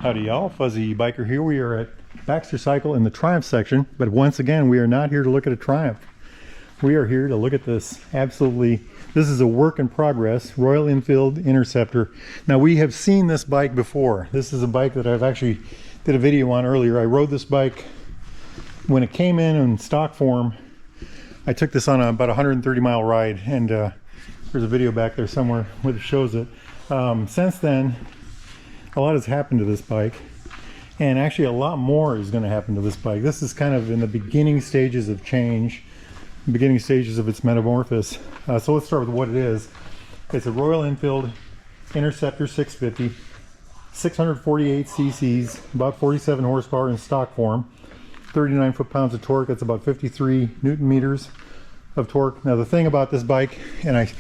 Howdy y'all, Fuzzy Biker here. We are at Baxter Cycle in the Triumph section, but once again we are not here to look at a Triumph. We are here to look at this this is a work in progress Royal Enfield Interceptor. Now we have seen this bike before. This is a bike that I've actually did a video on earlier. I rode this bike when it came in stock form. I took this on about a 130-mile ride, and there's a video back there somewhere where it shows it. Since then, a lot has happened to this bike, and actually a lot more is going to happen to this bike. This is kind of in the beginning stages of change, beginning stages of its metamorphosis. So let's start with what it is. It's a Royal Enfield Interceptor 650, 648 cc's, about 47 horsepower in stock form, 39 foot-pounds of torque. That's about 53 newton meters of torque. Now the thing about this bike, and I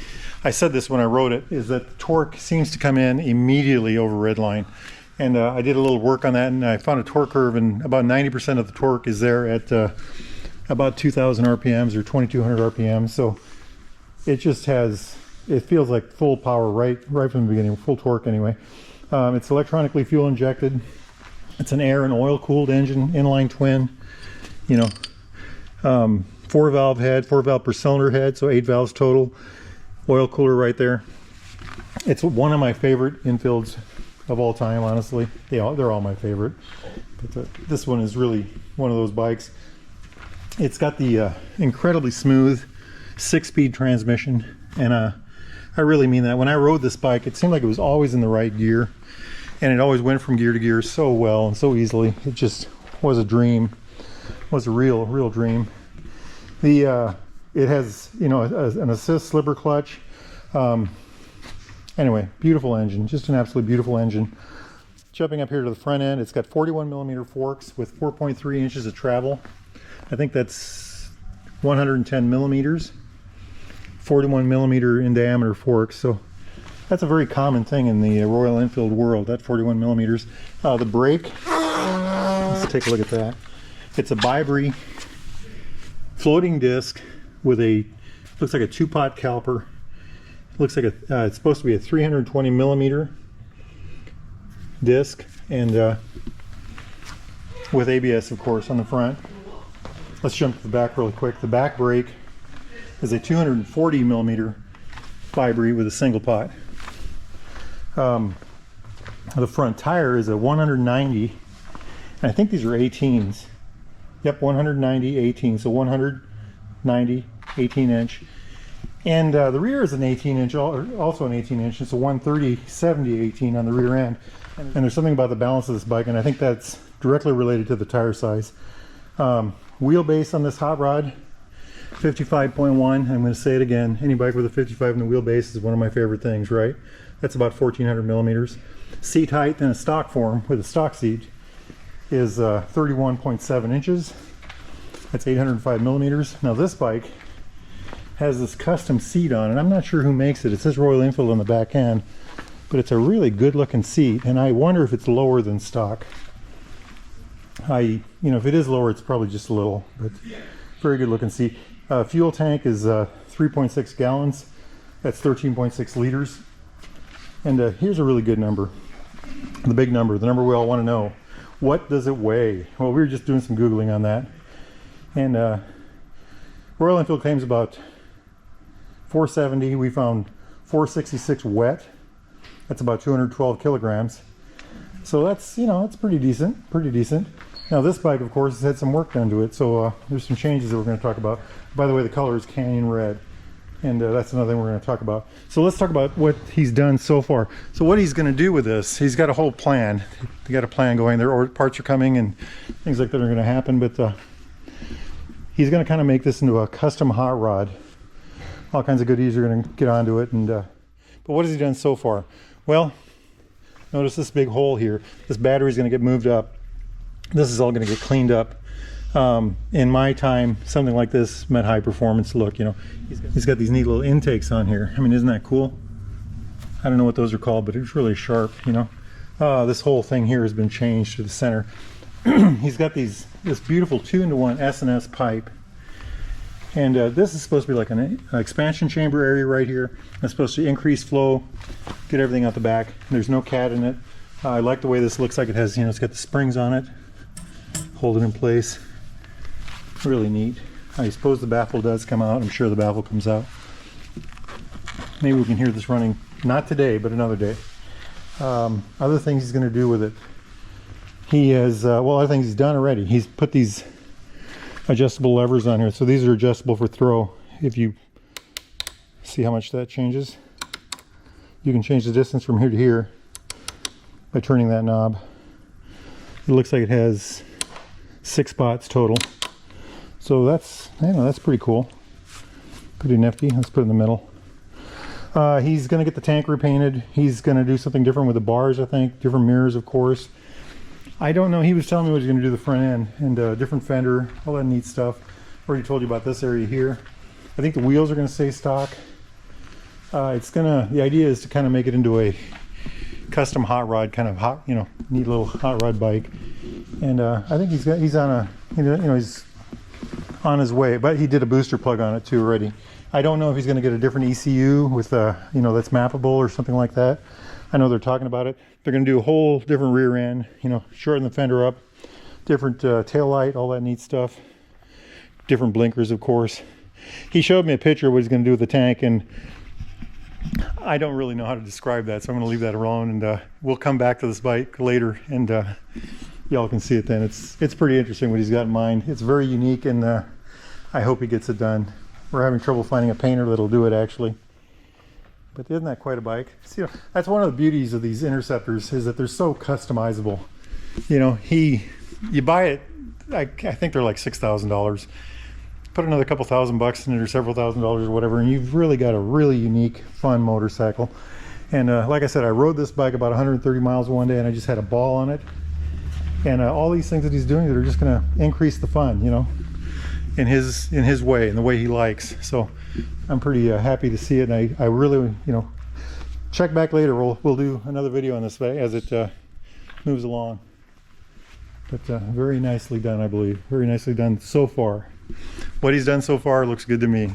said this when I rode it, is that the torque seems to come in immediately over redline. And I did a little work on that, and I found a torque curve, and about 90% of the torque is there at about 2,000 RPMs or 2,200 RPMs. So it just it feels like full power right from the beginning, full torque anyway. It's electronically fuel injected. It's an air and oil cooled engine, inline twin, 4-valve head, 4-valve per cylinder head, so 8 valves total. Oil cooler right there. It's one of my favorite Enfields of all time, honestly. They're all my favorite, but this one is really one of those bikes. It's got the incredibly smooth 6-speed transmission, and I really mean that. When I rode this bike, it seemed like it was always in the right gear, and it always went from gear to gear so well and so easily. It just was a dream. It was a real dream. It has, an assist slipper clutch. Anyway, beautiful engine, just an absolutely beautiful engine. Jumping up here to the front end, it's got 41mm forks with 4.3 inches of travel. I think that's 110 millimeters, 41mm in diameter forks. So that's a very common thing in the Royal Enfield world, that 41 millimeters. The brake, let's take a look at that. It's a Bibree floating disc with looks like a 2-pot caliper. Looks like it's supposed to be a 320 millimeter disc, and with ABS, of course, on the front. Let's jump to the back really quick. The back brake is a 240 millimeter Bibree with a single pot. The front tire is a 190, and I think these are 18s. Yep, 190 18, so 190 18-inch. And the rear is an 18-inch, also an 18-inch. It's a 130/70/18 on the rear end. And there's something about the balance of this bike, and I think that's directly related to the tire size. Wheelbase on this hot rod, 55.1. I'm going to say it again. Any bike with a 55 in the wheelbase is one of my favorite things, right? That's about 1,400 millimeters. Seat height in a stock form with a stock seat is 31.7 inches. That's 805 millimeters. Now this bike has this custom seat on, and I'm not sure who makes it. It says Royal Enfield on the back end, but it's a really good looking seat, and I wonder if it's lower than stock. If it is lower, it's probably just a little, but very good looking seat. Fuel tank is 3.6 gallons. That's 13.6 liters. And here's a really good number. The big number, the number we all want to know. What does it weigh? Well, we were just doing some Googling on that. And Royal Enfield claims about 470. We found 466 wet. That's about 212 kilograms. So that's, it's pretty decent, Now this bike, of course, has had some work done to it. So there's some changes that we're going to talk about. By the way, the color is Canyon Red. And that's another thing we're going to talk about. So let's talk about what he's done so far. So what he's going to do with this, he's got a whole plan. He got a plan going. There parts are coming and things like that are going to happen. But he's going to kind of make this into a custom hot rod. All kinds of goodies are going to get onto it. And but what has he done so far? Well, notice this big hole here. This battery is going to get moved up. This is all going to get cleaned up. In my time, something like this meant high performance look. He's got these neat little intakes on here. I mean, isn't that cool? I don't know what those are called, but it's really sharp. This whole thing here has been changed to the center. He's got this beautiful 2-in-1 S&S pipe, and this is supposed to be like an expansion chamber area right here. It's supposed to increase flow, get everything out the back. There's no cat in it. I like the way this looks like. It has, you know, it's got the springs on it, hold it in place. Really neat. I suppose the baffle does come out. I'm sure the baffle comes out. Maybe we can hear this running, not today, but another day. Other things he's going to do with it. He has, well, other things he's done already. He's put these adjustable levers on here. So these are adjustable for throw. If you see how much that changes, you can change the distance from here to here by turning that knob. It looks like it has 6 spots total. So that's, you know, that's pretty cool. Pretty nifty. Let's put it in the middle. He's going to get the tank repainted. He's going to do something different with the bars, I think. Different mirrors, of course. I don't know. He was telling me what he's going to do to the front end. And different fender, all that neat stuff. Already told you about this area here. I think the wheels are going to stay stock. The idea is to kind of make it into a custom hot rod, kind of hot, you know, neat little hot rod bike. And I think he's on a, you know, he's on his way. But he did a booster plug on it too already. I don't know if he's going to get a different ECU with, you know, that's mappable or something like that. I know they're talking about it. They're going to do a whole different rear end, you know, shorten the fender up, different tail light, all that neat stuff. Different blinkers, of course. He showed me a picture of what he's going to do with the tank, and I don't really know how to describe that, so I'm going to leave that alone, and we'll come back to this bike later, and y'all can see it then. It's pretty interesting what he's got in mind. It's very unique, and I hope he gets it done. We're having trouble finding a painter that'll do it, actually. But isn't that quite a bike? See, that's one of the beauties of these Interceptors, is that they're so customizable. You know, you buy it, I think they're like $6,000. Put another couple $1,000 in it, or several $1,000s or whatever, and you've really got a really unique, fun motorcycle. And like I said, I rode this bike about 130 miles one day, and I just had a ball on it. And all these things that he's doing that are just going to increase the fun, you know, in his way, in the way he likes. So I'm pretty happy to see it, and I really, you know, check back later. We'll do another video on this as it moves along. But very nicely done, I believe. Very nicely done so far. What he's done so far looks good to me.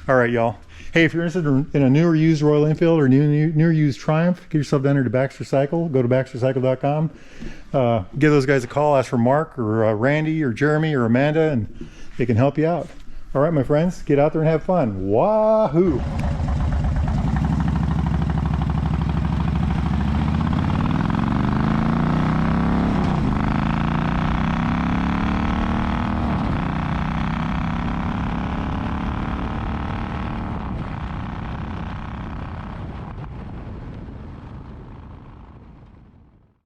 All right, y'all. Hey, if you're interested in a new or used Royal Enfield or new or used Triumph, get yourself down here to Baxter Cycle. Go to baxtercycle.com. Give those guys a call. Ask for Mark or Randy or Jeremy or Amanda, and they can help you out. All right, my friends, get out there and have fun. Wahoo!